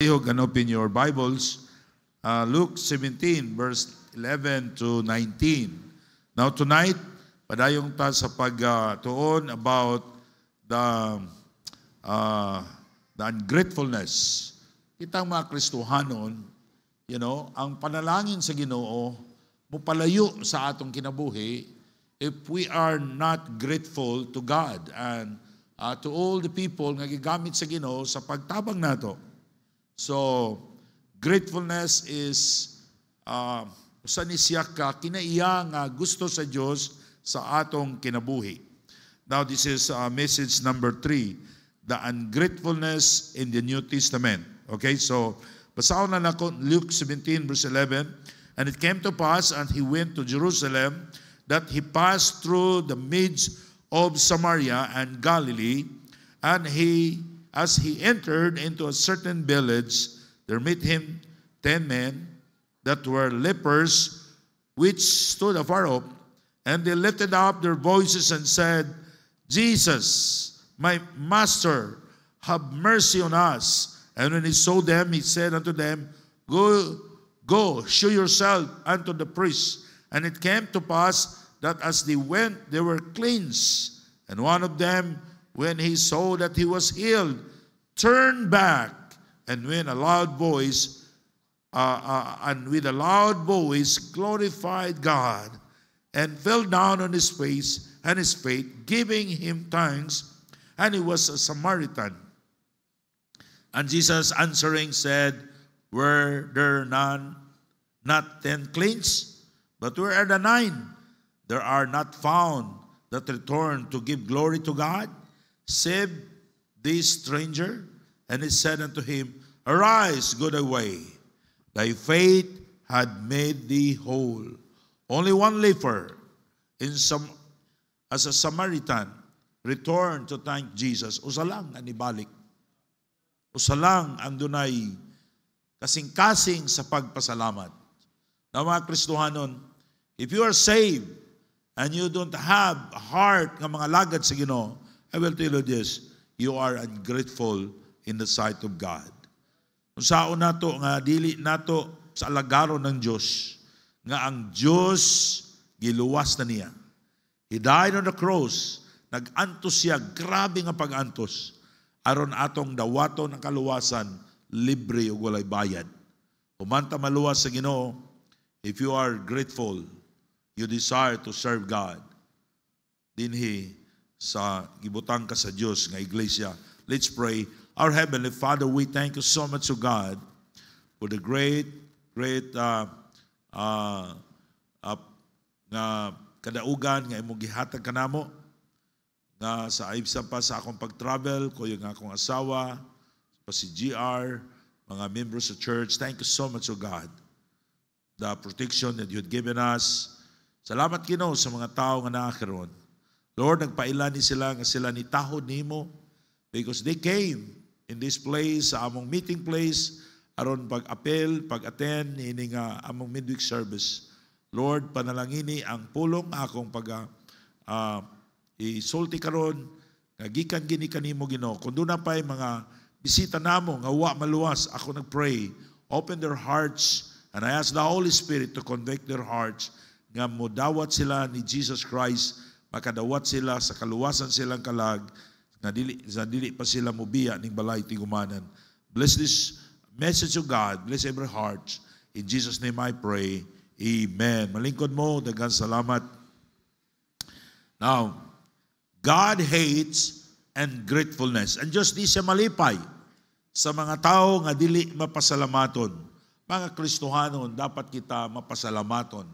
palihog and open your Bibles. Luke 17, verse 11 to 19. Now tonight, padayong ta sa pagtuon about the ungratefulness. Kitang mga Kristohanon, ang panalangin sa Ginoo, mupalayo sa atong kinabuhi if we are not grateful to God and to all the people nga gigamit sa Ginoo sa pagtabang nato. So, gratefulness is usa ni siya ka kinaiya nga gusto sa Dios sa atong kinabuhi. Now this is message number 3, the ungratefulness in the New Testament. Okay, so basahon na nako Luke 17 verse 11. And it came to pass, and he went to Jerusalem, that he passed through the midst of Samaria and Galilee, and as he entered into a certain village, there met him 10 men that were lepers, which stood afar off, and they lifted up their voices and said, Jesus, my master, have mercy on us. And when he saw them, he said unto them, Go, show yourself unto the priest. And it came to pass that as they went, they were cleansed. And one of them, when he saw that he was healed, turned back, and with a loud voice, glorified God, and fell down on his face and his faith, giving him thanks. And he was a Samaritan. And Jesus answering said, Were there not 10 cleansed? But where are the 9? There are not found that return to give glory to God, save this stranger. And he said unto him, Arise, go thy way. Thy faith had made thee whole. Only one leper, as a Samaritan, returned to thank Jesus. Usa lang ang ibalik. Usa lang ang dunay kasing-kasing sa pagpasalamat. Na mga Kristohanon, if you are saved and you don't have a heart ng mga lagad sa Ginoo, I will tell you this, you are ungrateful in the sight of God. Kung saan nato nga dili nato sa alagaron ng Diyos, nga ang Diyos giluwas na niya. He died on the cross, nag-antos siya, grabe nga pag-antos, aron atong dawaton ng kaluwasan, libre o walay bayad. Humanta maluwas sa Ginoo, if you are grateful, you desire to serve God, dinhi sa gibutang ka sa Diyos nga iglesia. Let's pray. Our Heavenly Father, we thank you so much to God for the great nga kadaugan nga imong gihatag kanamo nga sa aibsa pa sa akong pag-travel ko yung akong asawa pa si GR, mga members of church. Thank you so much, O God, the protection that you had given us. Salamat Ginoo sa mga tao nga naakaron. Lord, nagpailan ni sila nga sila ni tahod nimo because they came in this place, sa among meeting place, aron pag-apel, pag-attend ini nga among midweek service. Lord, panalangini ang pulong akong isulti karon nga gikan gini kanimo Ginoo. Kun doon na pa'y mga bisita namo nga wa maluwas, ako nagpray, open their hearts, and I ask the Holy Spirit to convict their hearts nga modawat sila ni Jesus Christ, makadawat sila sa kaluwasan silang kalag, nga dili pa sila mubiya ning balay tigumanan. Bless this message of God, bless every heart. In Jesus' name I pray. Amen. Malingkod mo, daghang salamat. Now, God hates ungratefulness. And Diyos di siya malipay sa mga tao nga dili mapasalamaton. Mga Kristohanon, dapat kita mapasalamaton.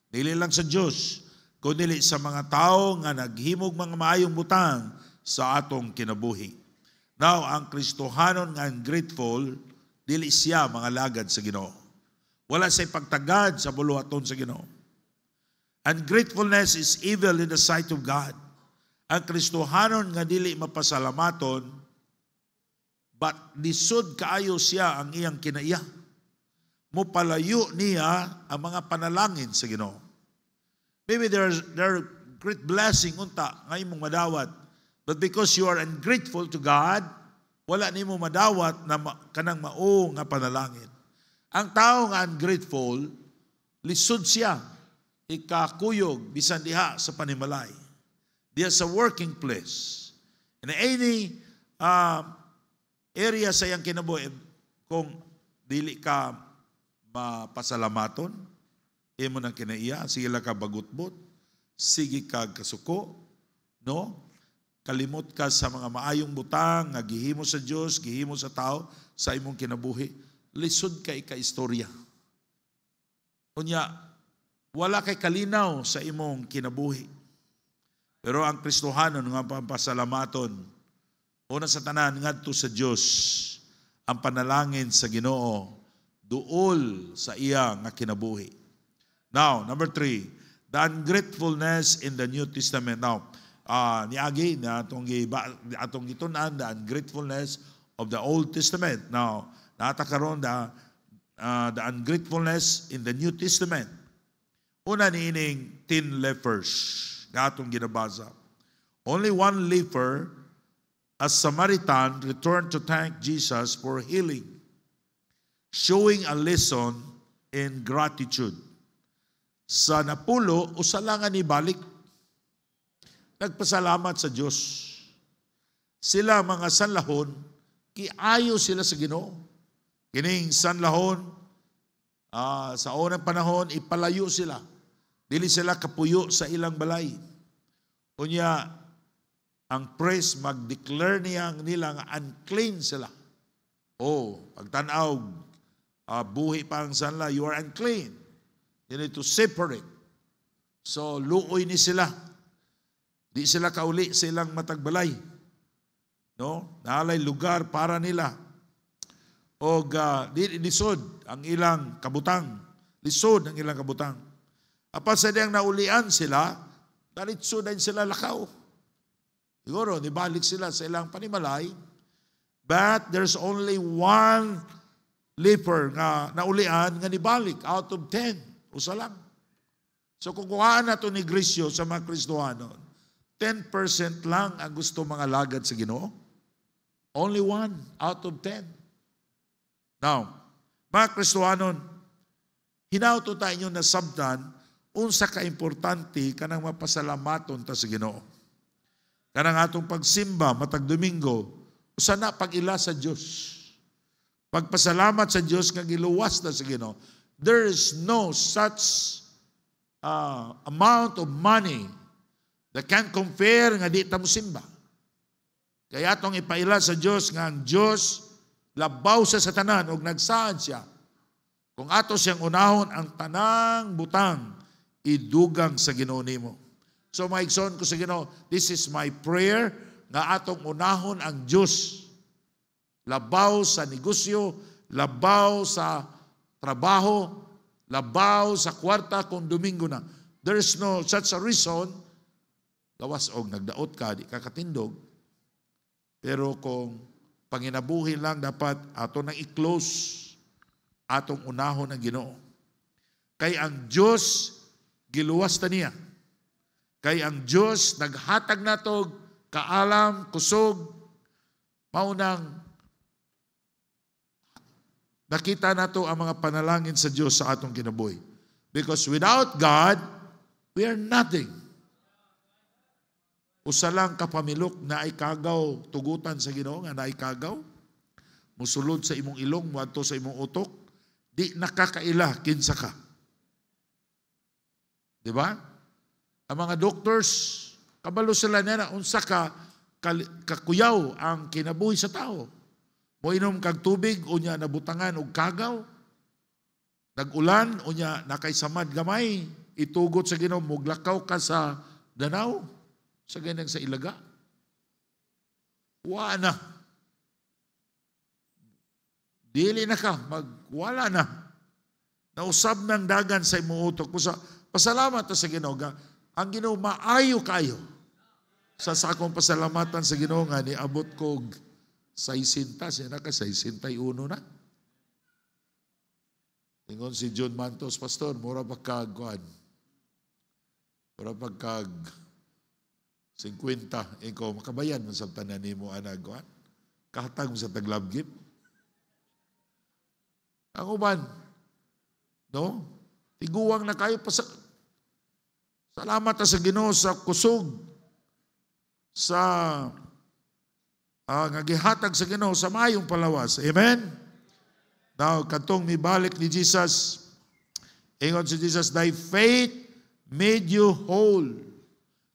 Dili lang sa Diyos, kundi sa mga tao nga naghimog mga maayong butang sa atong kinabuhi. Now, ang Kristohanon nga ungrateful, dili siya mga lagad sa Ginoo. Wala siya'y pagtagad sa buluhaton sa Ginoo. Ungratefulness is evil in the sight of God. Ang Kristohanon nga dili mapasalamaton, but lisod kaayo siya ang iyang kinaiya. Mupalayo niya ang mga panalangin sa Ginoo. Maybe there are great blessing unta nga imong madawat, but because you are ungrateful to God, wala nimo madawat na kanang mao nga panalangin. Ang tao nga ungrateful, lisod siya, ikakuyog, bisan diha sa panimalay. Diya sa working place. In any area sa iyang kinabuhi, kung dili ka mapasalamaton, imo nang kinaiya, sige lang ka bagutbot, sige ka kasuko, no? Kalimot ka sa mga maayong butang, nga gihimo sa Dios, gihimo sa tao, sa imong kinabuhi, lisod ka ika-istorya. Unya, wala kay kalinaw sa imong kinabuhi. Pero ang Kristohanon nga pampasalamaton, una sa tanan ngadto sa Dios, ang panalangin sa Ginoo duol sa iya nga kinabuhi. Now, number 3, the ungratefulness in the New Testament. Now, niagi na atong gitun-an the ungratefulness of the Old Testament. Now, natakaron the ungratefulness in the New Testament. Una niining 10 lepers nga atong ginabasa. Only one leper, a Samaritan, returned to thank Jesus for healing, showing a lesson in gratitude. Sa napulo, usalangan ni balik. Nagpasalamat sa Diyos. Sila mga sanlahon, kiayo sila sa Ginoo. Kining sanlahon, sa unang panahon, ipalayo sila. Dili sila kapuyo sa ilang balay. Unya, ang priest mag-declare nila nga unclean sila. Pagtanaw, buhi pa ang sanla, you are unclean. You need to separate. So, luoy ni sila. Di sila kauli sa ilang matagbalay. No? Naalay lugar para nila. O lisod ang ilang kabutang. Lisod ang ilang kabutang. Apan sa diyang naulian sila, dalitso din sila lakaw. Siguro, nibalik sila sa ilang panimalay. But there's only one leper nga naulian nga nibalik out of 10. Usa lang. So kung kuhaan na ito ni Grisyo sa mga Kristohanon, 10% lang ang gusto mga lagad sa Ginoo. Only one out of 10. Now, mga Kristohanon, hinauto tayo na sabdan, unsa ka-importante kanang mapasalamaton ta sa Ginoo. Kanang atong pagsimba, matag Domingo, usa na pag-ila sa Dios. Pagpasalamat sa Dios nga giluwas na sa Ginoo. There is no such amount of money that can compare nga di ta mo simba. Kaya atong ipaila sa Dios nga ang Dios labaw sa tanan ug nagsaad siya. Kung ato siyang unahon ang tanang butang, idugang sa Ginoo nimo. So maigsoon ko sa Ginoo, this is my prayer nga atong unahon ang Dios. Labaw sa negosyo, labaw sa trabaho, labaw sa kwarta kung Domingo na. There is no such a reason. Gawas og nagdaot ka, di ka katindog. Pero kung panginabuhin lang, dapat ato nang i-close atong unahon ang Ginoo. Kay ang Diyos giluwas ta niya. Kay ang Diyos naghatag natog kaalam, kusog, maunang nakita nato ang mga panalangin sa Diyos sa atong kinabuhi. Because without God, we are nothing. Usa lang kapamilok na ay kagaw, tugutan sa Ginoo nga na ay kagaw, musulod sa imong ilong, muadto sa imong utok, di nakakaila kinsa ka. Di ba? Ang mga doctors, kabalo sila na unsa ka kakuyaw ang kinabuhi sa tao. Moinom kag tubig, unya nabutangan og kagaw. Nag-ulan, unya nakaisamad gamay. Itugot sa Ginoo, muglakaw ka sa danaw, sa ganang sa ilaga. Wala na. Dili na ka, wala na. Nausab ng dagan sa imong utok. Pasalamat ta sa Ginoo. Ang Ginoo maayo kayo. Sa sakong pasalamatan sa Ginoo nga ni abot kog 60, siya na ka 61 na. Ingon si John Mantos, Pastor, mura pagkagkuhan. Mura pagkag 50. Ikaw, makabayan mo sa tanan mo anagkuhan. Kahatag mo sa tag-love gift. Ang uban, no? Tiguwang na kayo pa sa... Salamat sa Ginoo sa kusog, sa ngagihatag sa Ginoo sa mayong palawas. Amen? Now, katong mibalik ni Jesus, ingon si Jesus, thy faith made you whole.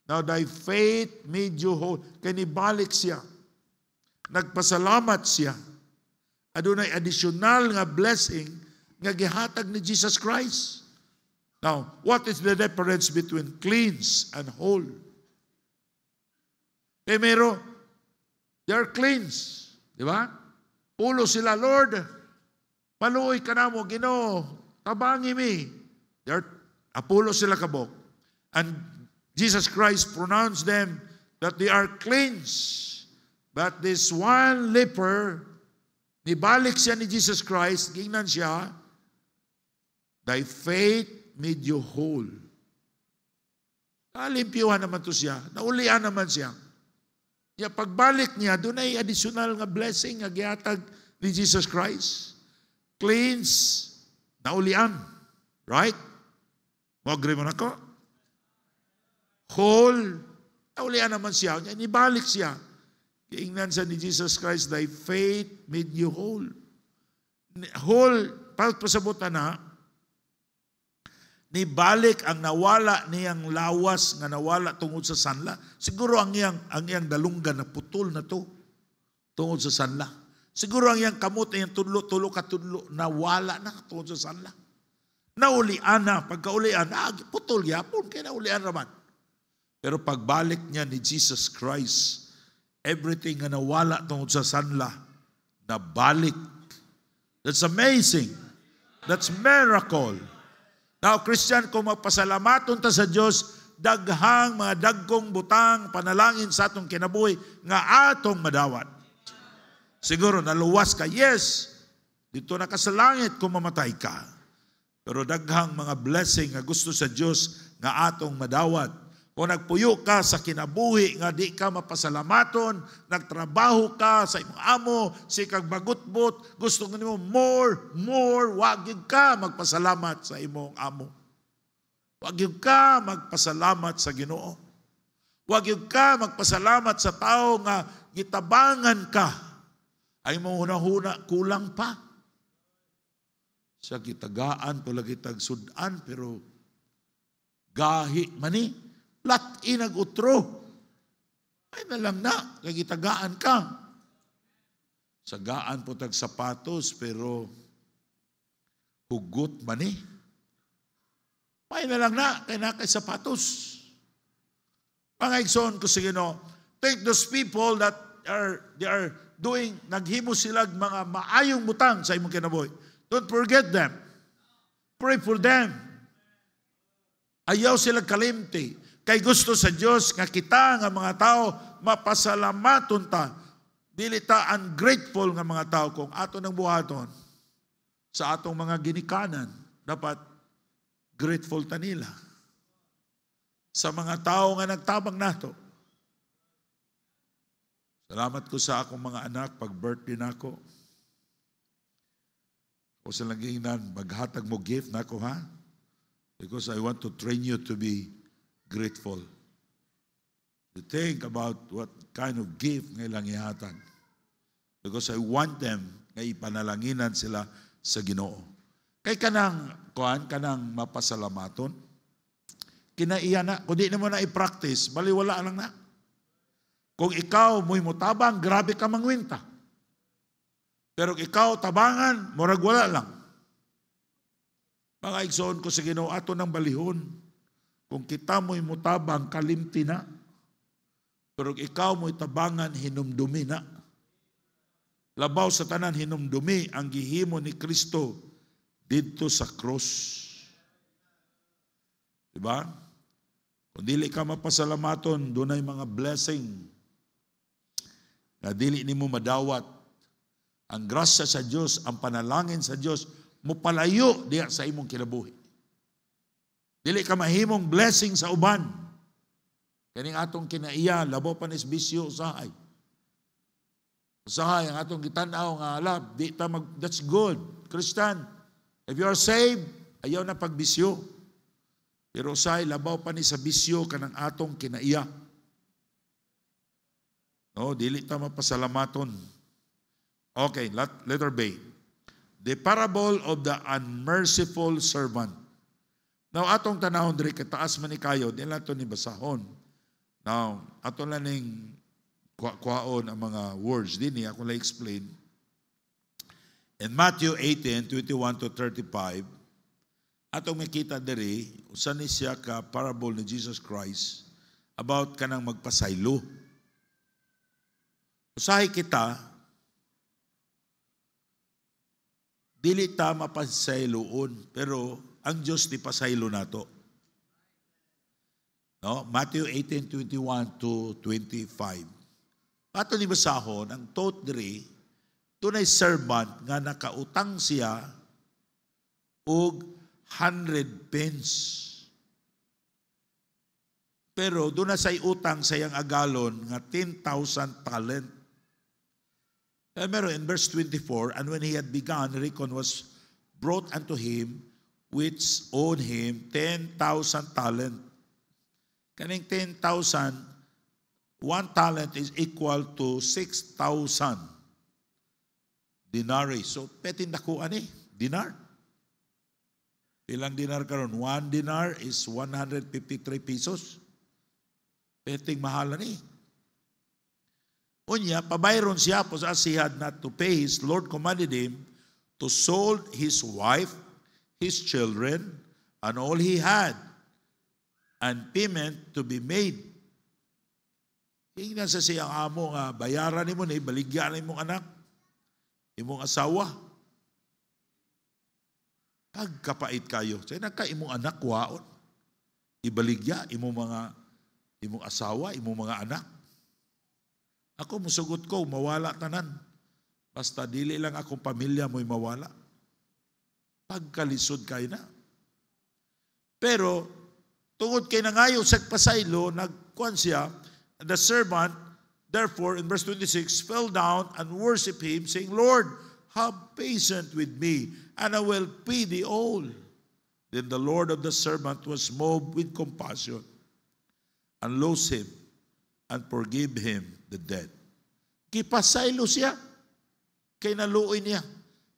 Now, thy faith made you whole. Kaya nibalik siya. Nagpasalamat siya. Adunay additional nga blessing nga gihatag ni Jesus Christ. Now, what is the difference between cleanse and whole? Primero, they are cleansed. Di ba? Pulo sila, Lord, paluoy ka na mo, Ginoo, tabangi mi. Pulo sila kabok. And Jesus Christ pronounced them that they are cleansed. But this one leper, nibalik siya ni Jesus Christ, gingnan siya, thy faith made you whole. Nalimpiyuhan naman to siya. Naulian naman siya. Ya pagbalik niya, doon ay additional nga blessing nga gihatag ni Jesus Christ. Cleanse, naulian. Right? Mag-agree mo na ko? Whole, naulian naman siya. Nibalik siya. Giingnan sa ni Jesus Christ, thy faith made you whole. Whole, pasabutan na, nibalik ang nawala niyang lawas nga nawala tungod sa sanla. Siguro ang iyang dalunggan na putol na to tungod sa sanla. Siguro ang iyang kamot, ang iyang tulo ka nawala na tungod sa sanla. Naulian na, pagkaulian, putol yapon, kaya naulian naman. Pero pagbalik niya ni Jesus Christ, everything nga nawala tungod sa sanla, nabalik. That's amazing. That's miracle. Now, Christian, kung magpasalamaton ta sa Diyos, daghang mga dagkong butang, panalangin sa atong kinabuhi, nga atong madawat. Siguro, naluwas ka, yes, dito na ka sa langit kung mamatay ka. Pero daghang mga blessing nga gusto sa Diyos, nga atong madawat. Kung nagpuyo ka sa kinabuhi, nga di ka mapasalamaton, nagtrabaho ka sa imong amo, sikag bagutbot, gusto nga nimo more, wag ka magpasalamat sa imong amo. Wag ka magpasalamat sa Ginoo. Wag ka magpasalamat sa tao nga gitabangan ka. Ay mo hunahuna kulang pa. Sa gitagaan, pala gitagsudan, pero gahi mani. Lati nag-utro. Ay na lang na, kagitagaan ka. Sagaan po tag sapatos, pero hugot man eh. Ay na lang na, kaya na kay sapatos. Pangaigsoon ko sa Ginoo, take those people that they are doing, naghimo sila mga maayong butang sa imong kinabuhi. Don't forget them. Pray for them. Ayaw sila kalimti. Kay gusto sa Diyos nga kita nga mga tao mapasalamaton ta. Dili ta ungrateful nga mga tao kung ato nang buhaton sa atong mga ginikanan. Dapat grateful ta nila. Sa mga tao nga nagtabang nato. Salamat ko sa akong mga anak pag birthday nako. O sa langinan, maghatag mo gift nako ha? Because I want to train you to be grateful. To think about what kind of gift nga ilang ihatag. Because I want them nga ipanalanginan sila sa Ginoo. Kay kanang mapasalamaton, kinaiya na, kung di na mo na i-practice, baliwala lang na. Kung ikaw mo'y mutabang, grabe ka mangwinta. Pero ikaw tabangan, murag wala lang. Mga igsoon ko sa Ginoo, ato ng balihon. Kung kita mo'y mutabang, kalimti na. Pero ikaw mo'y tabangan, hinumdumi na. Labaw sa tanan, hinumdumi ang gihimo ni Kristo dito sa krus. Diba? Kung dili ka mapasalamaton, doon ay mga blessing na dili ni mo madawat. Ang grasya sa Diyos, ang panalangin sa Diyos, mupalayo diya sa imong kinabuhi. Dili ka mahimong blessing sa uban. Kaning atong kinaiya, labaw pa nis bisyo usahay. Usahay ang atong gitanaw nga alab, that's good. Christian, if you are saved, ayaw na pagbisyo. Pero usahay, labaw pa ni sa bisyo kanang atong kinaiya. No, dili ta mapasalamaton. Okay, letter B. The parable of the unmerciful servant. Now, atong tanahon diri kataas man ni kayo, di lang ito ni basahon. Now, atong lang ning kwaon ang mga words. Di niya, ako lang explain. In Matthew 18:21 to 35, atong makita diri, usan ni siya ka parable ni Jesus Christ about kanang magpasaylo. Usahay kita, dili ta mapasayloon, pero ang Diyos di pasaylo nato. No? Matthew 18:21 to 25. Ato ni basahon, ang thought diri, tunay servant nga nakautang siya og 100 pence. Pero doon na say utang sayang agalon nga 10,000 talent. Pero in verse 24, and when he had begun, recon was brought unto him, which owed him 10,000 talent. Kaning 10,000, 1 talent is equal to 6,000 dinari. So, petin dakuan dinar. Ilang dinar karon? 1 dinar is 153 pesos. Peting mahalan Unya, pabayron siya, as he had not to pay, his Lord commanded him to sold his wife, his children, and all he had, and payment to be made. Hingnan sa siyang amo nga, bayaran ni mo baligyan ni mong anak, imong asawa. Pagkapait kayo. Say nagka imong anak waon. Ibaligya imong asawa, imong mga anak. Ako musugot ko, mawala tanan. Basta dili lang akong pamilya mo'y mawala. Pagkalisod kayo na. Pero, tungod kay nangayo sa pasaylo, nagkuhan siya, the servant, therefore, in verse 26, fell down and worshiped him, saying, Lord, have patience with me, and I will pay thee all. Then the Lord of the servant was moved with compassion, and loosed him, and forgive him the debt. Kipasaylo siya, kay naluoy niya.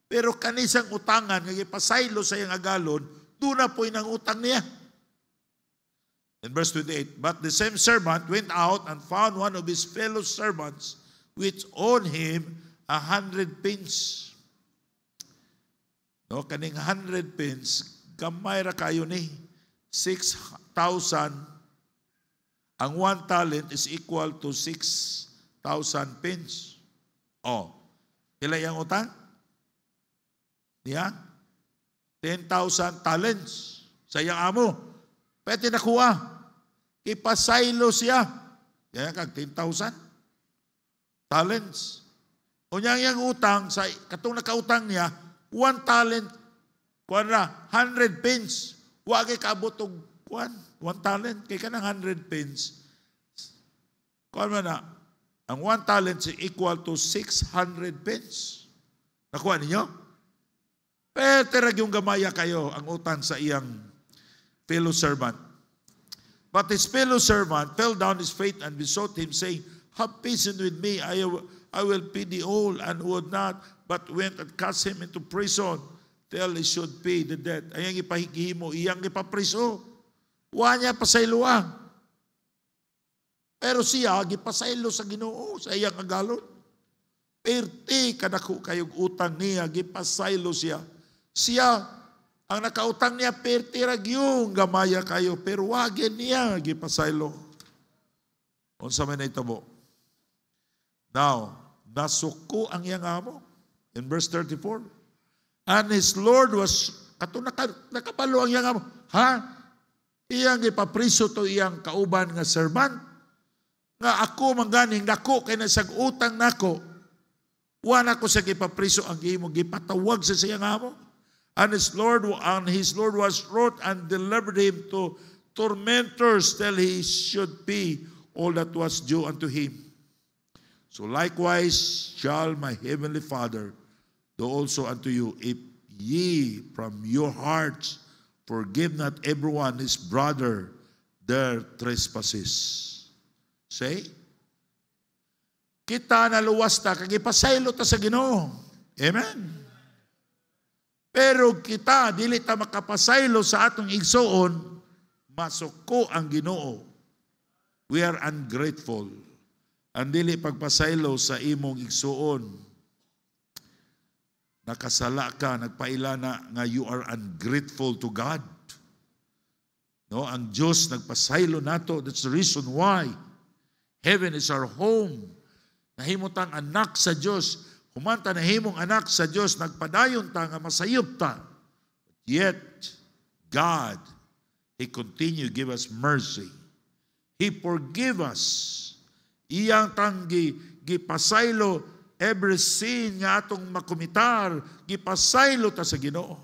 Pero kanisang utangan, kipasaylo sa iyang agalon, doon na po'y nang utang niya. In verse 28, but the same servant went out and found one of his fellow servants, which owed him 100 pence. No, kaning 100 pence, gamay ra kayo ni 6,000. Ang 1 talent is equal to 6,000 pence. Oh, ila yung utang? Niya? 10,000 talents sa iyang amo. Pwede nakuha. Ipasaylo siya. Kaya kag 10,000 talents. O niyang utang, sa katong nakautang niya, 1 talent, kuwan na, 100 pence. Huwag kay kaabot og kuwan, 1 talent, kay ka ng 100 pence. Kuwan man na, ang 1 talent is equal to 600 pence. Nakuha ninyo? Pero yung gamaya kayo ang utang sa iyang fellow servant. But his fellow servant fell down his face and besought him, saying, have patience with me, I will pay thee all, and would not, but went and cast him into prison till he should pay the debt. Ayang ipahigihimo, iyang ipapriso. Wa niya pasayloa. Pero siya, gipasaylo sa Ginoo, sa iyang agalon. Perti kadako kayong utang niya, gipasaylo siya. Siya, ang nakautang niya, perti ragyong gamaya kayo, pero wagin niya, gipasaylo. Unsa man ito mo? Now, nasuko ang iyang amo. In verse 34. And his Lord was, kato nakapalo ang iyang amo. Ha? Iyang ipapriso to iyang kauban nga servant. Nga ako mangganing nako kay nasag utang nako. Wala ko sa gipapriso ang imo gipatawag sa siyang amo. And his Lord was wroth and delivered him to tormentors till he should pay all that was due unto him. So likewise shall my heavenly Father do also unto you, if ye from your hearts forgive not everyone his brother their trespasses. Say, kita naluwas ta, kagipasaylo ta sa Ginoo. Amen? Pero kita, dili ta makapasaylo sa atong igsuon, masuko ang Ginoo. We are ungrateful. Ang dili pagpasaylo sa imong igsuon, nakasala ka, nagpaila na nga you are ungrateful to God. No, ang Diyos nagpasaylo nato. That's the reason why heaven is our home. Nahimutang anak sa Diyos. Humanta nahimong anak sa Diyos, nagpadayon ta nga masayop ta. Yet, God, He continue give us mercy. He forgive us. Iyang tanggi gipasaylo every sin nga atong makumitar, gipasaylo ta sa Ginoo.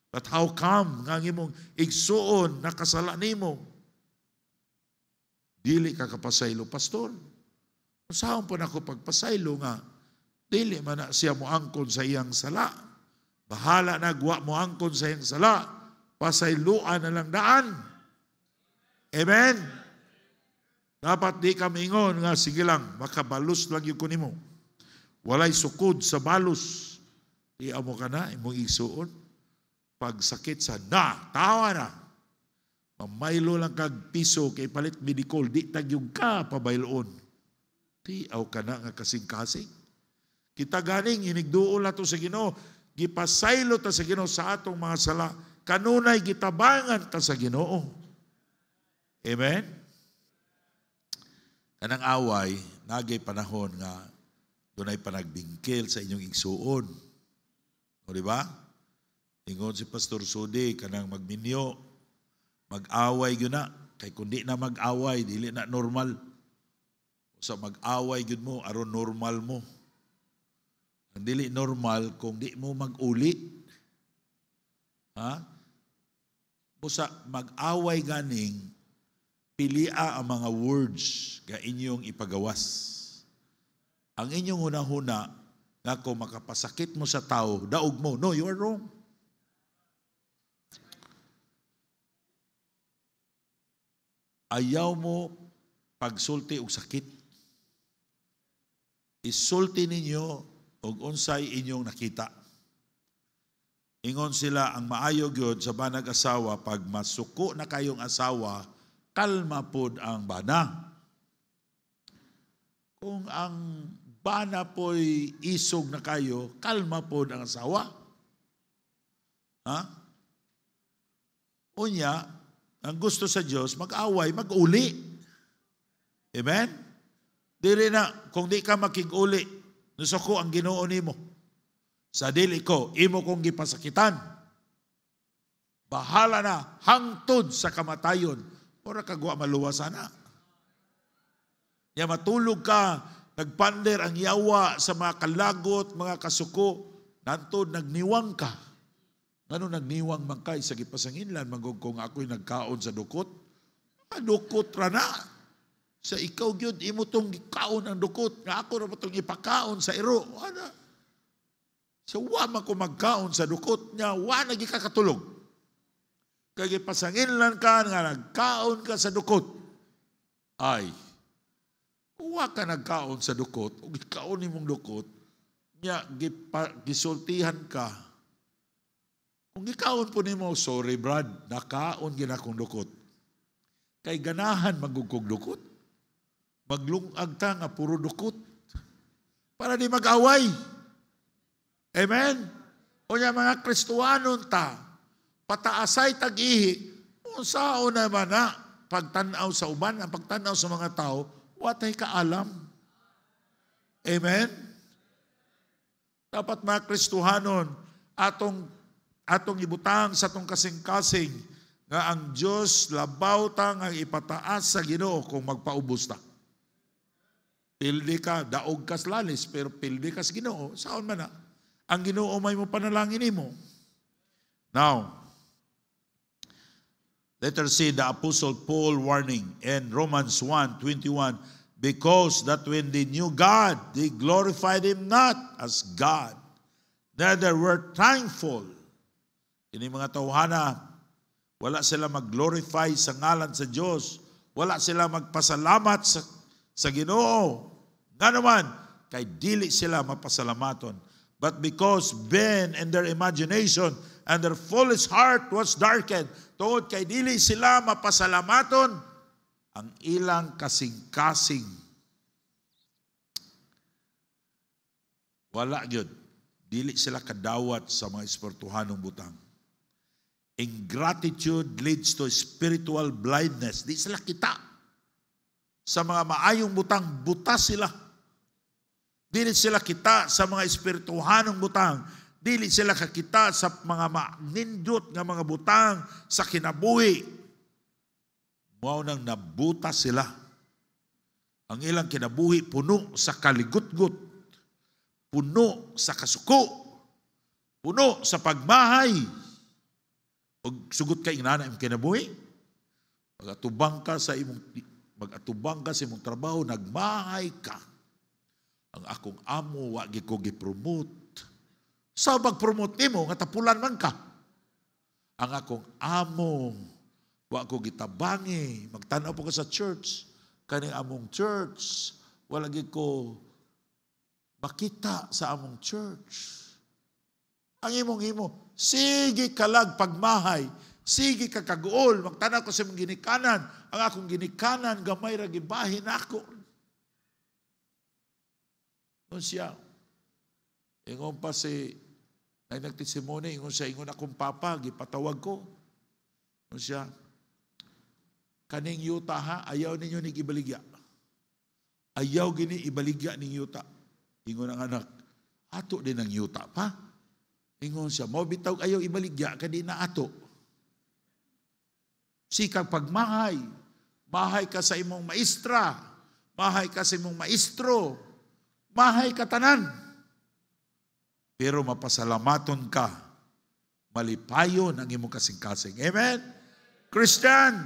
But how come nga imong igsuon nakasala nimo? Dili ka kapasaylo, pastor. Saan po na ako pagpasaylo nga? Dili man na siya moangkon sa iyang sala. Bahala na gwa moangkon sa iyang sala. Pasayloan na lang daan. Amen? Dapat di ka mingon nga, sige lang, makabalus lang yung kunimo. Walay sukod sa balus. Iya mo ka na, imong igsuon. Pag sakit sa tawa na. Mamaylo lang kag piso kay palit medicol, di tagyog ka pabayloon. Tiaw ka na nga kasing-kasing. Kita ganing inigduol na to sa Ginoo, gipasaylo ta sa Ginoo sa atong mga sala, kanunay gitabangan ta sa Ginoo. Amen? Kanang away, nagay panahon nga dunay panagbingkil sa inyong igsuon. O di ba? Ingon si Pastor Sudi, kanang magminyo, mag-away yun na. Kay kundi na mag-away, dili na normal. Sa mag-away yun mo, aron normal mo. Ang dili normal kung di mo mag-uli. Ha? Busa mag-away ganing, pilia ang mga words nga inyong ipagawas. Ang inyong hunahuna, nga kung makapasakit mo sa tao, daog mo. No, you are wrong. Ayaw mo pagsulti og sakit. Isulti ninyo og unsay inyong nakita. Ingon sila ang maayo gyud sa banag asawa, pag masuko na kayong asawa, kalma pod ang bana. Kung ang bana po'y isog na kayo, kalma pod ang asawa. Ha? Unya, ang gusto sa Diyos, mag-away, mag-uli. Amen? Dili na, kung di ka makig-uli, nusuko ang Ginoo nimo. Sa dili ko, imo kong gipasakitan. Bahala na, hangtod sa kamatayon. Ora kagwa maluwasan na. Ya matulog ka, nagpander ang yawa sa mga kalagot, mga kasuko, nantod nagniwang ka. Ano nagniwang man kay sa gipasanginlan, magog kung ako'y nagkaon sa dukot? Dukot ra na. Sa ikaw gyud imo tong gikaon ang dukot, nga ako ra tong ipakaon sa iro. Ana. So wa man ko magkaon sa dukot nya, wa na gikakatulog. Kay gipasanginlan ka nga nagkaon ka sa dukot. Ay, wa ka nagkaon sa dukot, ug gikaon nimong dukot, nya gisultihan ka. Kung gikaon po nimo, sorry Brad, nakaon gina kong dukot. Kay ganahan magugkog dukot. Maglungag ta nga puro dukot. Para di mag-away. Amen? O niya mga Kristuanon ta, pataasay tag-ihi, unsaon naman na, pagtanaw sa uban, ang pagtanaw sa mga tao, watay kaalam. Amen? Dapat mga Kristuhanon, atong ibutang sa atong kasing-kasing nga ang Diyos labaw ta nga ipataas sa Ginoo kung magpaubos ta. Pildi ka, daog kas lalis, pero pildi kas Ginoo, saon man na? Ang Ginoo may mo panalangin nimo. Now, let us see the Apostle Paul warning in Romans 1:21. because that when they knew God, they glorified Him not as God, neither were thankful. Ini mga tawhana, wala sila mag-glorify sa ngalan sa Diyos. Wala sila magpasalamat sa Ginoo. Nga naman, kay dili sila mapasalamaton. But because Ben and their imagination and their foolish heart was darkened, tungod kay dili sila mapasalamaton, ang ilang kasing-kasing. Wala yun. Dili sila kadawat sa mga espirituhanong butang. Ingratitude leads to spiritual blindness. Di sila kita. Sa mga maayong butang, buta sila. Dili sila kita sa mga espirituhanong butang. Dili sila kakita sa mga nindot nga mga butang sa kinabuhi. Mao nang nabuta sila. Ang ilang kinabuhi puno sa kaligutgut, puno sa kasuko, puno sa pagmahay. Og sugot kay inana imong kinabuhi, mag-atubang ka sa imong trabaho, nagmahay ka. Ang akong amo wa gi ko gi-promote. Sa pag-promote nimo nga tapulan man ka. Ang akong amo wa ko gitabangi, magtanaw po ka sa church, kaning among church, wala gid ko makita sa among church. Ang imong sige kalag pagmahay, sige ka kaguol, magtanaw ko sa imong ginikanan, ang akong ginikanan, gamay ra gibahin ako. Nun siya, ingon pa si, nagtestimony, ingon akong papa, gipatawag ko. Nun siya, kaning yuta ha, ayaw ninyo ni ibaligya. Ayaw gini ibaligya ning yuta. Ingon ang anak, ato din ang yuta pa. Ingon siya, mo bitaw ayaw ibaligya, kadi na ato. Sikag pagmahay. Mahay ka sa imong maestra. Mahay ka sa imong maestro. Mahay ka tanan. Pero mapasalamaton ka. Malipayon ang imong kasing-kasing. Amen? Christian,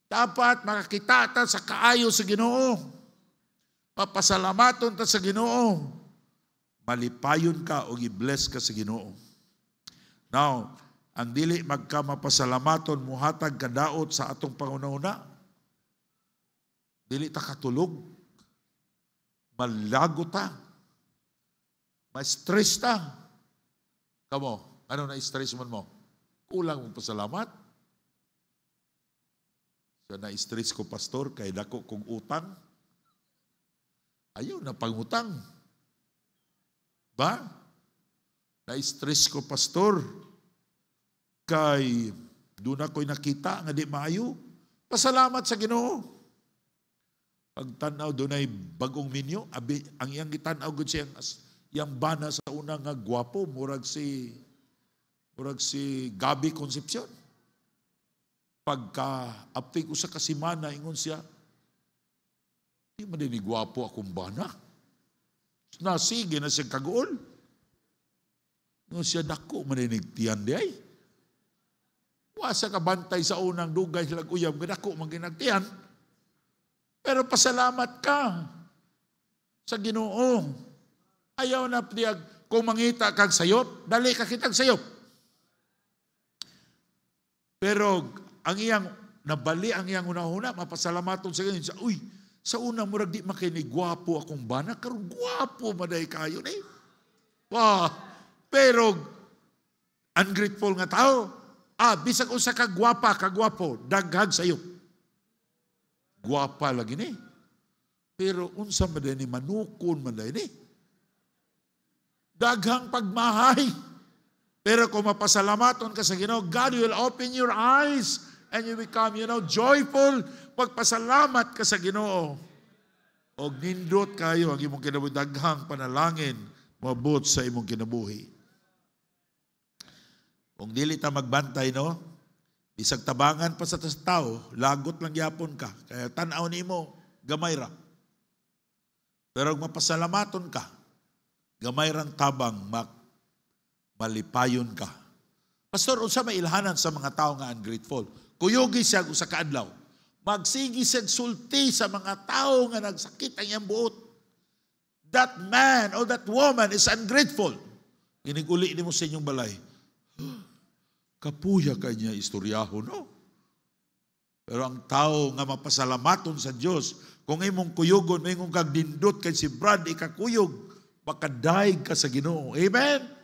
dapat makakita ta sa kaayo sa Ginoo. Papasalamaton ta sa Ginoo. Malipayon ka o i-bless ka sa Ginoo. Now, ang dili magkamapasalamaton muhatag kadaot sa atong pangunahuna. Dili ta katulog. Malago ta. Ma-stress ta. Kamo, ano na stress mo? Kulang mong pasalamat. So, na-stress ko, pastor, kay dako kong utang. Ayaw na pangutang. Ba? Na-stress ko, pastor, kay doon ako'y nakita nga di maayo. Pasalamat sa Ginoo. Pagtanaw doon ay bagong minyo. Ang iyang gitanaw gud siya yang bana sa unang nga gwapo. Murag si Gabi Concepcion. Pagka-aptig ko sa kasimana, ingon siya, di man din gwapo akong bana. Nasige na siya kagool. Ingon siya, dako man din tiyan di ay. Wasa ka bantay sa unang dugay silang uyab, dako man ginagtiyan. Pero pasalamat ka sa Ginoo. Ayaw na piyag, kung mangita kag sayop, dali ka kitag sayop. Pero ang iyang nabali ang iyang una-una, mapasalamaton sa ganyan. Uy, sa unang murag di makinig, gwapo akong bana, karon gwapo maday kayo ni. Wow. Pero ungrateful nga tao, bisag usa ka gwapa, kagwapo, daghag sayo. Gwapa lagi ni. Pero unsa maday ni manukon maday ni. Daghang pagmahay. Pero kung mapasalamaton ka sa Ginoo, God will open your eyes and you become, joyful. Pagpasalamat ka sa Ginoo. O nindot kayo ang imong kinabuhi, daghang panalangin mabot sa imong kinabuhi. Kung dili ta magbantay, bisag tabangan pa sa tao, lagot lang yapon ka. Kaya tanaw nimo, gamay ra. Pero kung mapasalamaton ka, gamay rang tabang, malipayon ka. Pastor, unsa may ilhanan sa mga tao nga ungrateful? Kuyogi siya sa kaadlaw. magsigi siyang sulti sa mga tao nga nagsakit ang iyang buot. That man or that woman is ungrateful. Iniguli ni mo sa inyong balay. Kapuya ka niya istoryaho, no? Pero ang tao nga mapasalamaton sa Diyos, kung imong kuyugon, may imong kagdindot kay si Brad, ikakuyog, makadaig ka sa Ginoo. Amen?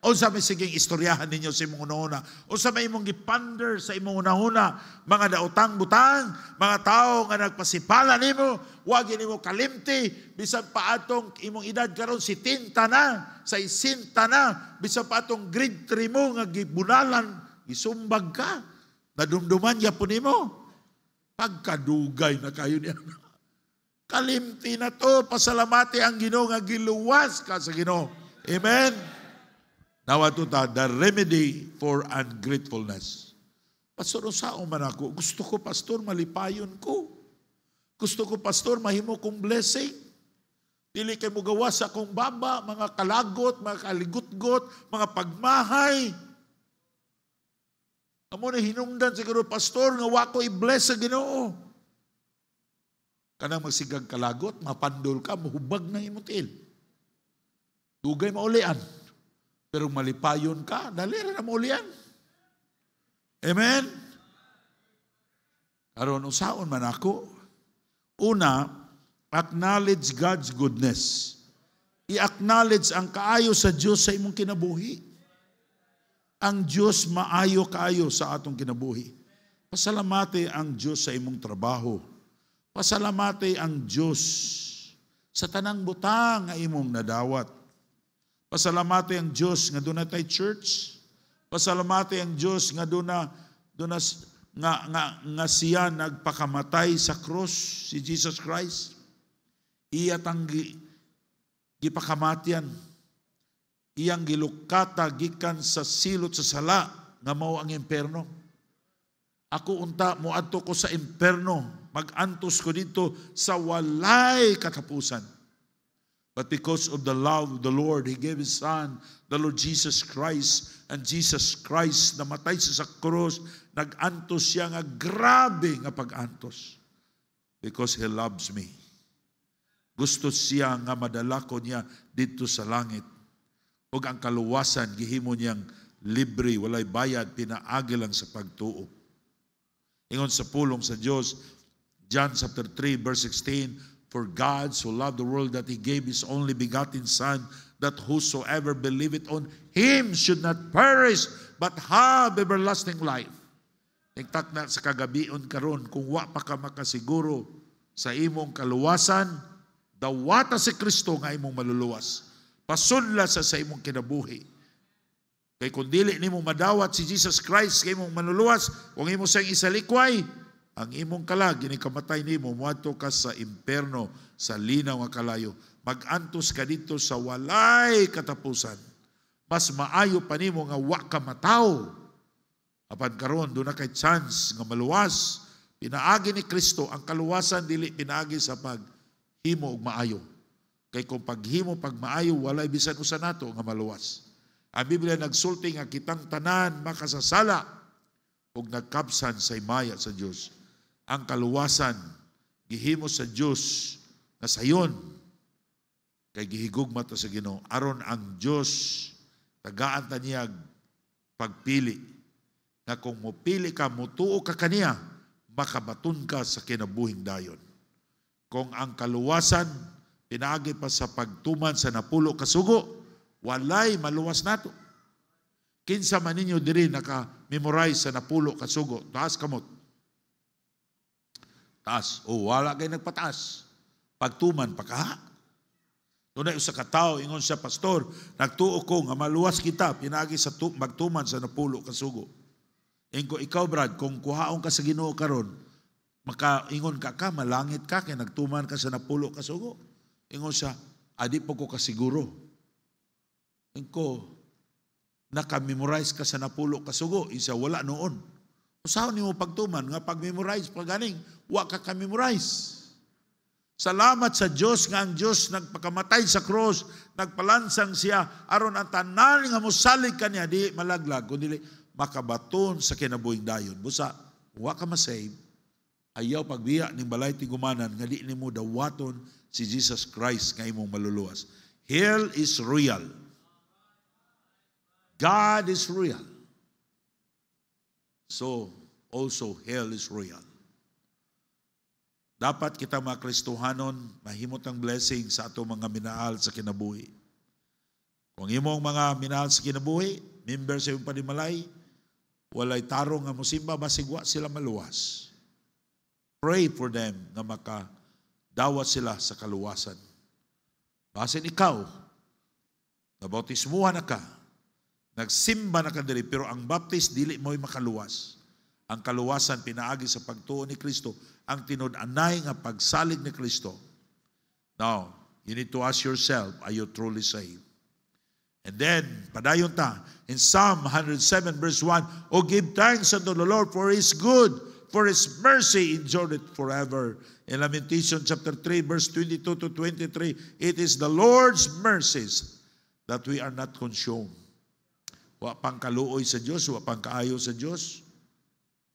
O sa may siging istoryahan ninyo sa imong una-una. O sa may imong gipander sa imong una-una, mga daotang-butang, mga tao nga nagpasipala nimo, wag nimo kalimti, bisan pa atong imong edad karon si tinta na, sa isinta na, bisan pa atong grade 3 mo nga gibunalan, isumbag ka, nadumduman ya po nimo. Pagkadugay na kayo niya. Kalimti na to, pasalamati ang Ginoo nga giluwas ka sa Ginoo. Amen? Now, the remedy for ungratefulness. Pastor, saan man ako? Gusto ko, Pastor, malipayon ko. Gusto ko, Pastor, mahimo kong blessing. Dili kay mo gawa sa akong baba, mga kalagot, mga kaligot-got, mga pagmahay. Amo na hinungdan siguro, Pastor, nga wako i-bless sa Ginoo. Kanang magsigag kalagot, mapandol ka, mahubag na imutil. Dugay maulian. Pero malipayon ka, dali rin na maulian. Amen? Karon usaon man ako. Una, acknowledge God's goodness. I-acknowledge ang kaayo sa Diyos sa imong kinabuhi. Ang Diyos maayo kaayo sa atong kinabuhi. Pasalamati ang Diyos sa imong trabaho. Pasalamati ang Diyos sa tanang butang nga imong nadawat. Pasalamati ang Diyos nga doon na tayo church. Pasalamati ang Diyos nga doon nga siya nagpakamatay sa cross, si Jesus Christ. Iya tang gipakamatian. Iyang gilukata gikan sa silot sa sala nga mao ang imperno. Ako unta moadto ko sa imperno, magantos ko dito sa walay katapusan. But because of the love of the Lord, He gave His Son, the Lord Jesus Christ. And Jesus Christ, namatay siya sa krus, nag-antos siya nga grabe nga pag-antos. Because He loves me. Gusto siya nga madala ko niya dito sa langit. Ug ang kaluwasan, gihimo niyang libre, walay bayad, pinaagi lang sa pagtuo. Ingon sa pulong sa Diyos, John chapter 3, verse 16, For God so loved the world that He gave His only begotten Son, that whosoever believeth on Him should not perish, but have everlasting life. Tingtak na sa kagabion karon, kung wa pa ka makasiguro sa imong kaluwasan, dawata si Kristo nga imong maluluwas. Pasunla sa imong kinabuhi. Kay kung dili nimo madawat si Jesus Christ kay imong maluluwas, kung imo siyang isalikway, ang imong kalag, ginikamatay nimo, muadto ka sa imperno, sa linaw nga kalayo. Mag-antos ka dito sa walay katapusan. Mas maayo pa nimo nga wa ka mataw. Apan karon doon na kay chance nga maluwas. Pinaagi ni Kristo, ang kaluwasan dili pinaagi sa paghimo og maayo. Kay kung paghimo pag maayo, walay bisan usa nato nga maluwas. Ang Biblia nagsulti nga kitang tanan makasasala ug nagkapsan sa imaya sa Dios. Ang kaluwasan gihimo sa Dios na sayon kay gihigugma ta sa Ginoo aron ang Dios tagaan ta niya pagpili na kung mopili ka mutuo ka kaniya makabaton ka sa kinabuhing dayon. Kung ang kaluwasan pinaagi pa sa pagtuman sa napulo ka sugo, walay maluwas nato. Kinsa man ninyo diri naka-memorize sa napulo ka sugo, taas kamot. Taas. O, wala kayo nagpataas. Pagtuman, pagkaha. Doon ay usa ka tawo, ingon siya, Pastor, nagtuo ko nga maluwas kita, pinagi sa magtuman sa napulo kasugo. Ingo, ikaw Brad, kung kuhaon ka sa Ginoo karon, makaingon ka, malangit ka, kaya nagtuman ka sa napulo kasugo. Ingon siya, adi po ko kasiguro. Ingo, naka-memorize ka sa napulo kasugo, isa wala noon. Usahaw ni mo pagtuman, nga pag-memorize, pag-ganing, wa ka ka-memorize. Salamat sa Diyos nga ang Diyos nagpakamatay sa cross, nagpalansang siya, aron ang tanan nga musalig kaniya, di malaglag, kundi makabaton sa kinabuhing dayon. Busa, wa ka masave, Ayaw pagbiya ning balay tigumanan nga di nimo dawaton si Jesus Christ nga imong maluluwas. Hell is real. God is real. So, also hell is real. Dapat kita mga Kristohanon mahimot ang blessing sa ato mga minaal sa kinabuhi. Kung imong mga minaal sa kinabuhi, member sa iyong panimalay, walay tarong nga musimba, basigwa sila maluwas. Pray for them na makadawat sila sa kaluwasan. Basin ikaw, nabautismuhan na ka, nagsimba na ka dili, pero ang baptist dili mo'y makaluwas. Ang kaluwasan pinaagi sa pagtuo ni Kristo, ang tinud-anay nga pagsalig ni Kristo. Now, you need to ask yourself, are you truly saved? And then, padayon ta, in Psalm 107 verse 1, "O give thanks unto the Lord for His good, for His mercy endureth forever." In Lamentation chapter 3 verse 22 to 23, it is the Lord's mercies that we are not consumed. Wa pang kaluoy sa Diyos, wa pang kaayo sa Diyos,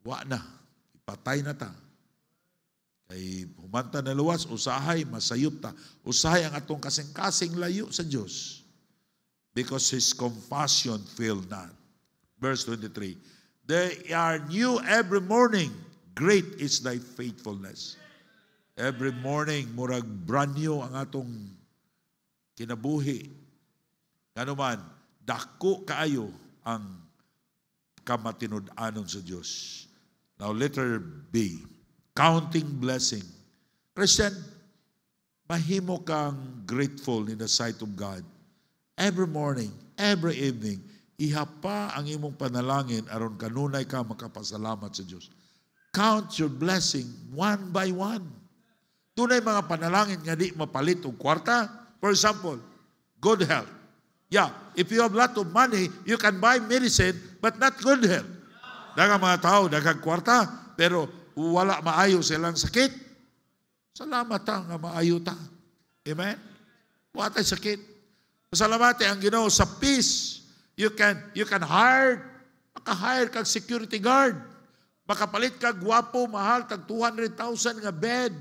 wa na, ipatay na ta. Kay humanta na luwas, usahay, masayop ta. Usahay ang atong kasing-kasing layo sa Diyos. Because His compassion fail not. Verse 23, "They are new every morning. Great is thy faithfulness." Every morning, murag brand new ang atong kinabuhi. Ano man, dako kaayo ang kamatinud-anon sa Diyos. Now, letter B, counting blessing. Christian, mahimo kang grateful in the sight of God. Every morning, every evening, ihapa ang imong panalangin aron kanunay ka makapasalamat sa Diyos. Count your blessing one by one. Tunay mga panalangin nga di mapalit og kwarta. For example, good health. Yeah, if you have a lot of money, you can buy medicine, but not good health. Daghang mga tao, daghang kwarta, pero wala maayo silang sakit. Salamat ta nga maayo ta. Amen? Wala tayo sakit. Pasalamati ang Ginoo sa peace. You can maka-hire kag security guard. Makapalit kag gwapo, mahal, tag 200,000 nga bed.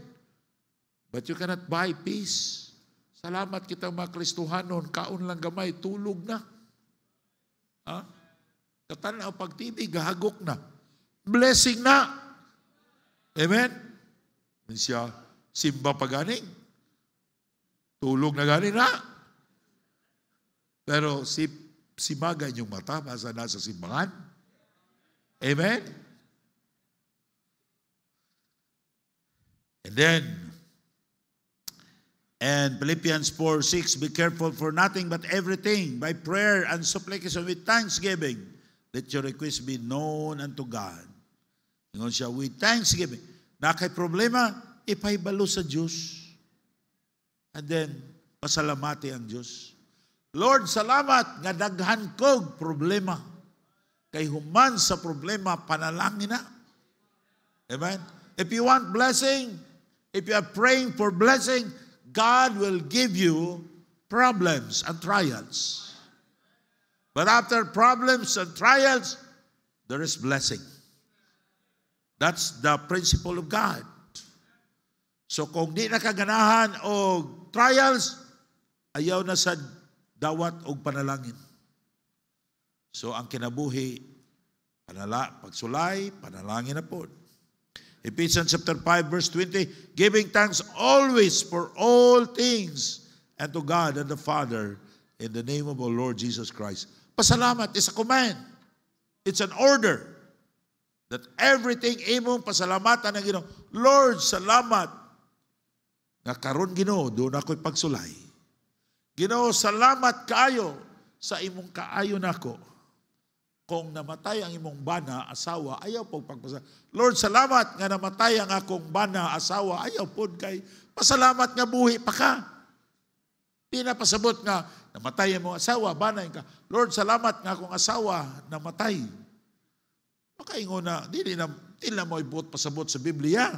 But you cannot buy peace. Salamat kitang mga Kristohanon, kaon lang gamay, tulog na. Ha? Katanaw pag TV, gahagok na. Blessing na. Amen? Siya, simba pa ganing. Tulog na ganing na. Pero si Magan yung mata, basta nasa simbahan. Amen? And then, and Philippians 4:6, "Be careful for nothing but everything, by prayer and supplication with thanksgiving, let your request be known unto God." Ingon siya, with thanksgiving. Na kay problema, ipaibalo sa Diyos. And then, pasalamati ang Diyos. Lord, salamat nga daghan kog problema. Kay human sa problema, panalangin na. Amen? If you want blessing, if you are praying for blessing, God will give you problems and trials. But after problems and trials, there is blessing. That's the principle of God. So kung di nakaganahan o trials, ayaw na sa dawat og panalangin. So ang kinabuhi, pagsulay, panalangin na po. Ephesians chapter 5 verse 20, "Giving thanks always for all things unto God and the Father in the name of our Lord Jesus Christ." Pasalamat is a command. It's an order that everything imong pasalamatan ng Ginoo. Lord, salamat nga karon Ginoo doon ako'y pagsulay. Ginoo, salamat kaayo sa imong kaayo nako. Kung namatay ang imong bana, asawa, ayaw po pagpasalamat. Lord, salamat nga namatay ang akong bana, asawa, ayaw po kay pasalamat nga buhi pa ka. Di na pasabot nga, namatay ang mong asawa, bana ka. Lord, salamat nga akong asawa, namatay. Makaingon na, di na mo ibot pasabot sa Biblia.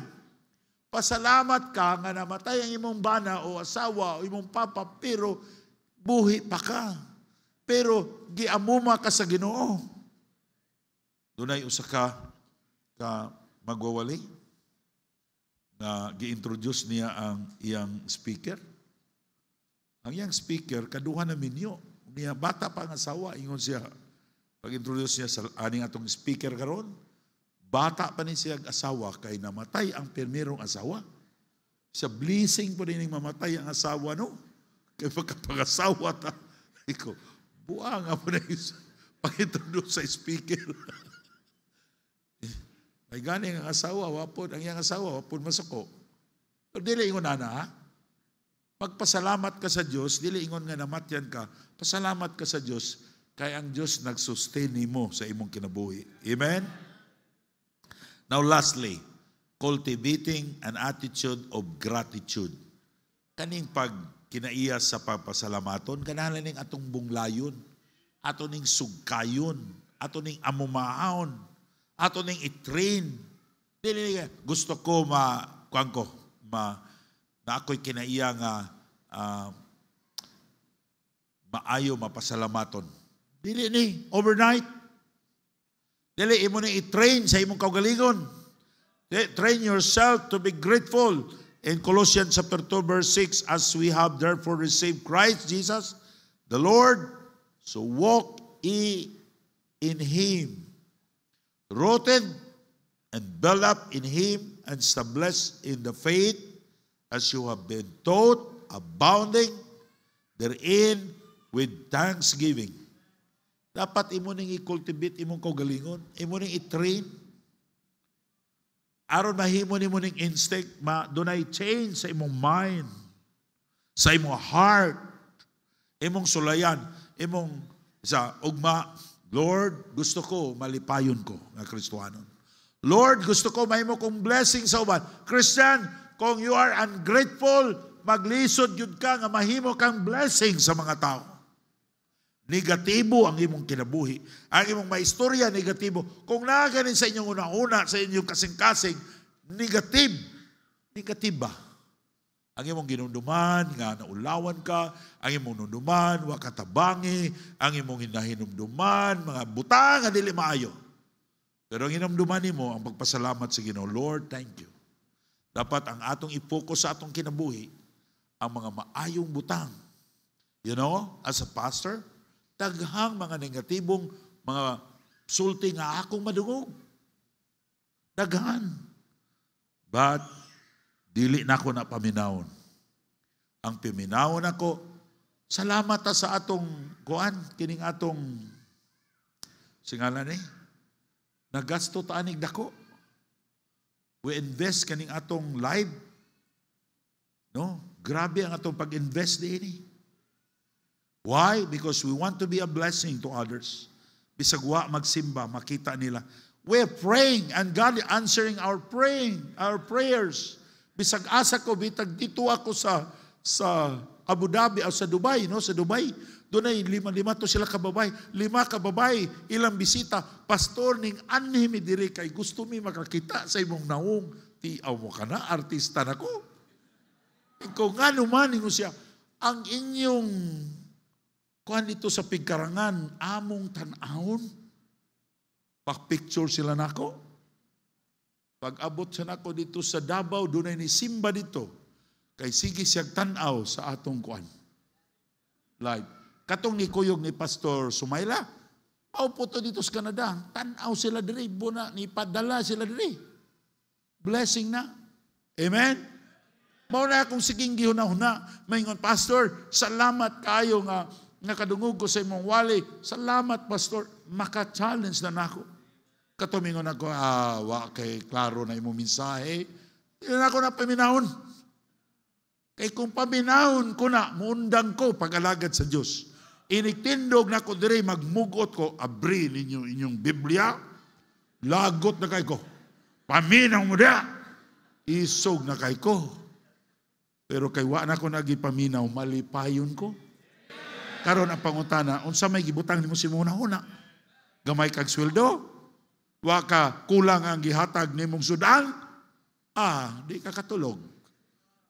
Pasalamat ka nga namatay ang imong bana o asawa o imong papa, pero buhi pa ka. Pero giamuma ka sa Ginoo. Dunay usa ka magwawali. nga gi-introduce niya ang iyang speaker. Ang iyang speaker kaduha na minyo. Niya bata pa ang asawa, ingon siya. Pag-introduce niya sa aning atong speaker karon, bata pa ni siya asawa kay namatay ang pirmirong asawa. Sa blessing po din mamatay ang asawa no. Kaya pagkapangasawa ta, iko, buang nga po na pag-introduce sa speaker. May gani ang asawa, wapon, ang iyang asawa, wapon masuko. Pero dili ingon na ha? Magpasalamat ka sa Diyos, dili ingon nga namatyan ka, pasalamat ka sa Diyos, kaya ang Diyos nag-sustain mo sa imong kinabuhi. Amen? Now lastly, cultivating an attitude of gratitude. Kaning pag kinaiya sa pagpasalamaton, kanalan ning atong bunglayon, ato ning sugkayon, ato ning amumahon, ato ning itrain. Dili gusto ko na ako'y kinaiya nga maayo mapasalamaton. Dili ni overnight. Dili imo ni i-train sa imong kaugalingon. Train yourself to be grateful. In Colossians chapter 2 verse 6, as we have therefore received Christ Jesus, the Lord, so walk ye in Him, rooted and built up in Him, and established in the faith, as you have been taught, abounding therein with thanksgiving. Dapat imo ning i-cultivate imong kaugalingon, imo ning i-train. Aron mahimo nimo ning instinct, dunay change sa imong mind, sa imong heart, imong sulayan, imong sa ugma, Lord, gusto ko malipayon ko nga Kristohanon. Lord, gusto ko mahimo kong blessing sa uban. Christian, kung you are ungrateful, maglisod yun ka nga mahimo kang blessing sa mga tao. Negatibo ang imong kinabuhi. Ang imong maistorya, negatibo. Kung naganin sa inyong una-una, sa inyong kasing-kasing, negatiba. Ang imong ginunduman, nga naulawan ka, ang imong nunduman, wakatabangi, ang imong hinahinumduman, mga butang, nga dili maayo. Pero ang hinumduman mo, ang pagpasalamat sa Ginoo, Lord, thank you. Dapat ang atong i-focus sa atong kinabuhi, ang mga maayong butang. You know, as a pastor, daghang mga negatibong mga sulti nga akong madungog. Daghan. But, dili na ako na paminawon. Ang piminawon ako, salamat ta sa atong kuan, kining atong singalan nagasto ta anig dako. We invest kaning atong life. No? Grabe ang atong pag-invest din. Why? Because we want to be a blessing to others. Bisag wa magsimba, makita nila. We're praying and God answering our prayers. Bisag asa ko, bitag dito ako sa Abu Dhabi o sa Dubai, no? Sa Dubai, doon ay 5 to sila kababay. 5 kababay, ilang bisita. Pastor, ning anhimi diri kay gusto mi makakita sa imong naong. Tiaw mo ka na, artista na ko. Ikaw nga naman, siya, ang inyong kuhan dito sa pigkarangan, among tanahon, pak-picture sila nako. Pag-abot siya nako dito sa Davao, doon ay ni Simba dito. Kay sige siyag tanaw sa atong kuhan. Like, katong ni Kuyog ni Pastor Sumayla, paupo to dito sa Canada, tanaw sila diri, buna, ni padala sila diri. Blessing na. Amen? Mauna akong siging gihuna-huna, maingon, Pastor, salamat kayo nga nakadungog ko sa imong wali. Salamat, Pastor. Maka-challenge na nako. Katumingon ako, wa kay klaro na imong mensahe. Hindi na ako na paminahon. Kay kung paminahon ko na, muundang ko pag-alagad sa Diyos. Inikitindog na ko dire, magmugot ko, abri ninyo inyong Biblia, lagot na kay ko. Paminaw mo na. Isog na kay ko. Pero kay wa na ko nagipaminaw, malipayon ko. Karon ang pangutana, unsa may gibutang nimo si muna-una? Gamay kag sweldo? Wa ka kulang ang gihatag nimong sudan? Di ka katulog.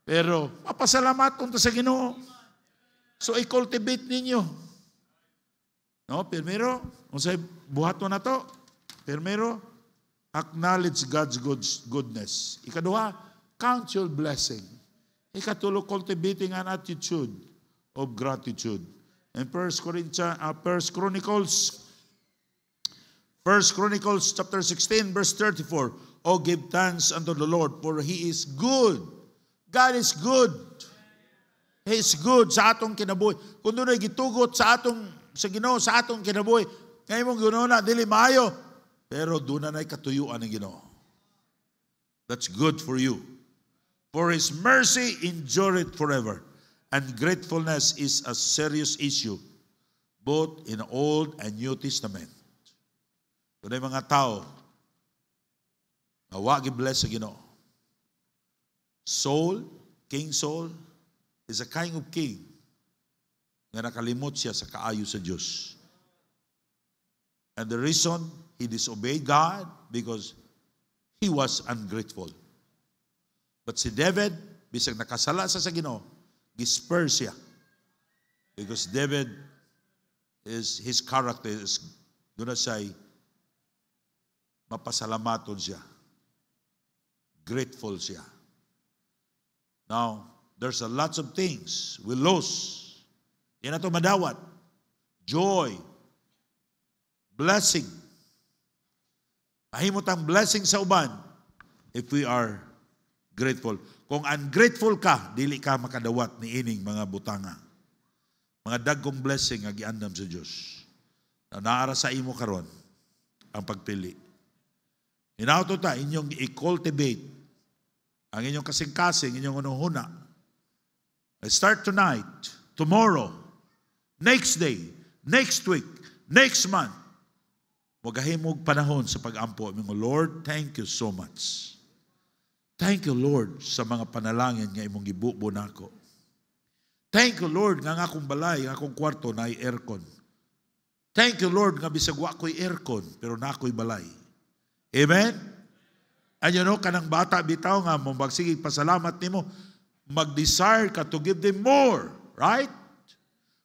Pero mapasalamat unta sa Ginoo. So i-cultivate ninyo. No, primero, unsay buhaton na to? Primero, acknowledge God's goodness. Ikaduha, count your blessing. Ikatulo, cultivating an attitude of gratitude. In 1 Chronicles chapter 16, verse 34, "Oh, give thanks unto the Lord, for He is good." God is good. He is good sa atong kinabuhi. Kung doon ay gitugot sa Ginoo sa atong kinabuhi, ngayon mong Ginoo na, dili maayo. Pero doon na katuyuan ng Ginoo. That's good for you. For His mercy endureth forever. And gratefulness is a serious issue, both in Old and New Testament. Doon ay mga tao, nawa gi-bless sa Ginoo. King Saul, is a kind of king na nakalimot siya sa kaayo sa Diyos. And the reason he disobeyed God, because he was ungrateful. But si David, bisag nakasala sa Ginoo, gisper siya. Because David, his character is, doon na siya, mapasalamaton siya. Grateful siya. Now, there's a lots of things we lose. Yan na ito madawat. Joy. Blessing. Mahimot ang blessing sa uban if we are grateful. Kung ungrateful ka, dili ka makadawat ni ining mga butanga. Mga dagkong blessing ang giandam sa Diyos. Na naara sa imo karon ang pagpili. Hinauto ta, inyong i-cultivate ang inyong kasing-kasing, inyong unuhuna. Start tonight, tomorrow, next day, next week, next month. Magahimog panahon sa pag-ampo. Lord, thank you so much. Thank you, Lord, sa mga panalangin nga imong gibubo nako. Thank you, Lord, nga akong balay, nga akong kwarto na aircon. Thank you, Lord, nga bisag wa ko'y aircon, pero na ako'y balay. Amen? And you know, kanang bata bitaw nga mo magsigig pasalamat nimo, mag-desire ka to give them more, right?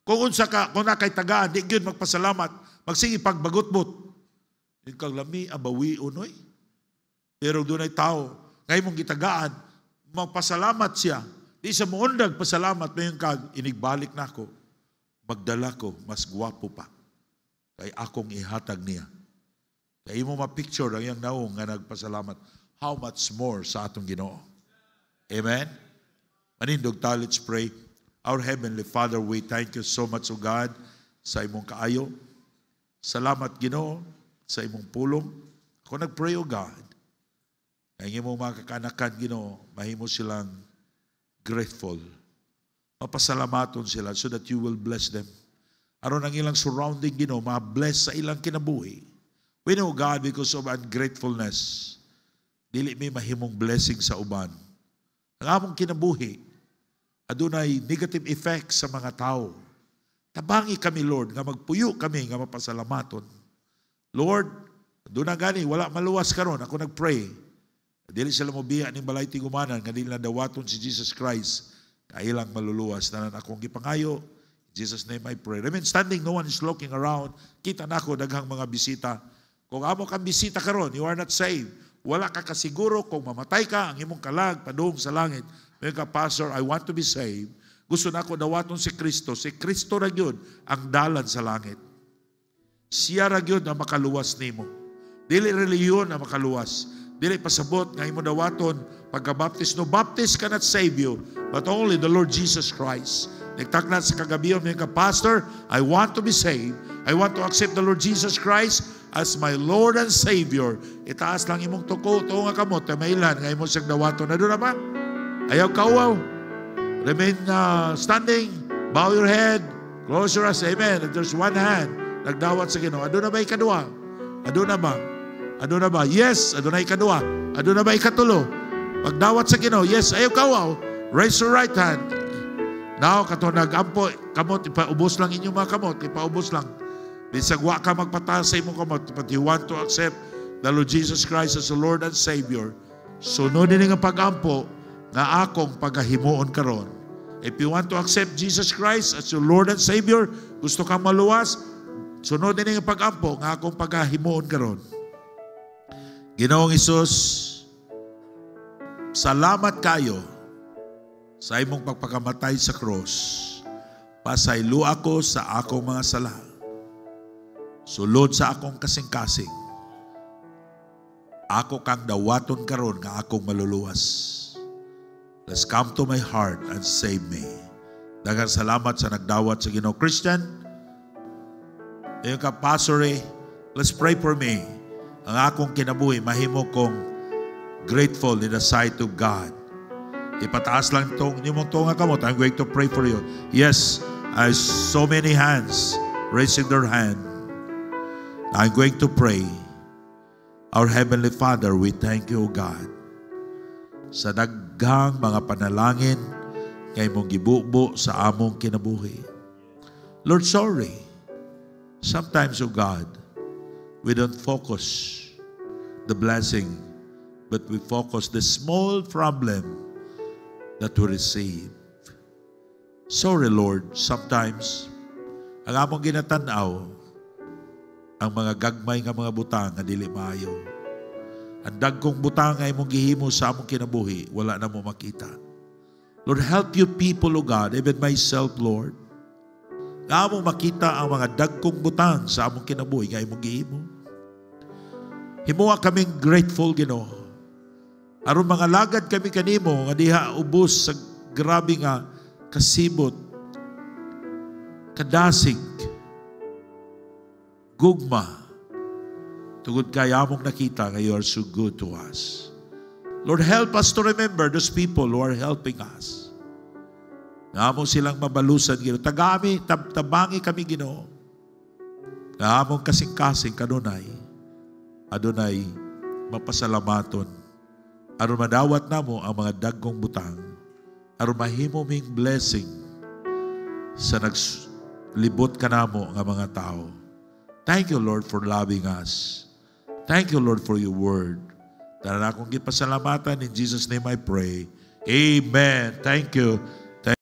Kung unsa ka, kung nakay tagaan, di gyud magpasalamat, magsige pagbagutbot. Yung kang lami, abawi unoy. Pero doon ay tao, ngayon mong gitagaan, magpasalamat siya. Di sa muundag pasalamat, mayroon kag, inigbalik na ako, magdala ko, mas gwapo pa. Kay akong ihatag niya. Kaya mo ma-picture ang iyang naong nga nagpasalamat. How much more sa atong Ginoo. Amen? Manindog ta, let's pray. Our Heavenly Father, we thank you so much, O God, sa imong kaayo. Salamat, Ginoo, sa imong pulong. Ako nag-pray, O God. Kaya imong mga kakanakan, Ginoo, mahimo silang grateful. Mapasalamaton sila so that you will bless them. Aron ang ilang surrounding, Ginoo, ma-bless sa ilang kinabuhi. We know, God, because of ungratefulness, dili may mahimong blessing sa uban. Ang among kinabuhi, adunay negative effects sa mga tao. Tabangi kami, Lord, nga magpuyo kami, nga mapasalamaton. Lord, aduna gani, wala maluwas karon. Ako nagpray. Dili sila mobiya ni balay tigumanan, nga dili na dawaton si Jesus Christ, kailang maluluwas. Tanan akong gipangayo, in Jesus' name I pray. Remain standing, no one is looking around. Kita na ako, daghang mga bisita. Kung amo kang bisita karon, you are not saved. Wala ka kasiguro kung mamatay ka, ang imong kalag, padung sa langit. May ka, Pastor, I want to be saved. Gusto na ako dawaton si Kristo. Si Kristo ra gyud ang dalan sa langit. Siya ra gyud ang makaluwas nimo. Dili reliyon ang makaluwas. Dili pasabot nga imo dawaton pagka-baptist. No, baptist cannot save you, but only the Lord Jesus Christ. Nagtaknat sa kagabiyon, may ka, Pastor, I want to be saved. I want to accept the Lord Jesus Christ as my Lord and Savior. Itaas lang imong tuko, tuo nga kamot, mailan, nga imong siyang dawaton. Na doon na ba? Ayaw kauaw. Remain standing, bow your head, close your eyes, amen. If there's one hand, nagdawat sa Ginoo. Ado na ba ikadua? Ado na ba? Ado na ba? Yes, ado na ikadua. Ado na ba ikatulo? Pagdawat sa Ginoo, yes, ayaw kauaw. Raise your right hand. Now, kato nag-ampo, kamot, ipaubos lang inyong mga kamot, ipaubos lang. Bisagwa ka magpataas sa imong kamot, but you want to accept the Lord Jesus Christ as the Lord and Savior. Sunodin nga pag-ampo nga akong paghahimuon karon. If you want to accept Jesus Christ as your Lord and Savior, gusto kang maluwas, sunodin nga pag-ampo nga akong paghahimuon karon. Ginoong Hesus, salamat kayo sa imong pagpakamatay sa cross. Pasaylo ako sa akong mga sala. Sulod sa akong kasing-kasing. Ako kang dawaton karon nga akong maluluwas. Let's come to my heart and save me. Daghang salamat sa nagdawat sa Ginoo. Christian, yung kapasore, let's pray for me. Ang akong kinabuhi, mahimo kong grateful in the sight of God. Ipataas lang itong nga kamot. I'm going to pray for you. Yes, I so many hands raising their hand. I'm going to pray. Our Heavenly Father, we thank you, God, sa daghang mga panalangin kay mong gibubo sa among kinabuhi. Lord, sorry. Sometimes, oh God, we don't focus the blessing, but we focus the small problem that we receive. Sorry, Lord, sometimes ang among ginatanaw ang mga gagmay nga mga butang nga dili maayo. Ang dagkong butang nga imong gihimo sa among kinabuhi, wala na mo makita. Lord, help you people, O God, even myself, Lord, nga among makita ang mga dagkong butang sa among kinabuhi nga imong gihimo. Himuha kaming grateful, Ginoo. Aron mga lagad kami kanimo nga diha ubos sa grabe nga kasibot, kadasig, gugma, tugod kay among nakita nga you are so good to us. Lord, help us to remember those people who are helping us. Nga among silang mabalusan, Ginoo. Tabangi kami, Ginoo. Nga among kasing-kasing kanunay, adunay mapasalamaton. Aron madawat namo ang mga dagkong butang. Aron mahimo ming blessing sa naglibot ka namo nga mga tao. Thank you, Lord, for loving us. Thank you, Lord, for your word. Dahil akong gipasalamatan, in Jesus' name I pray. Amen. Thank you.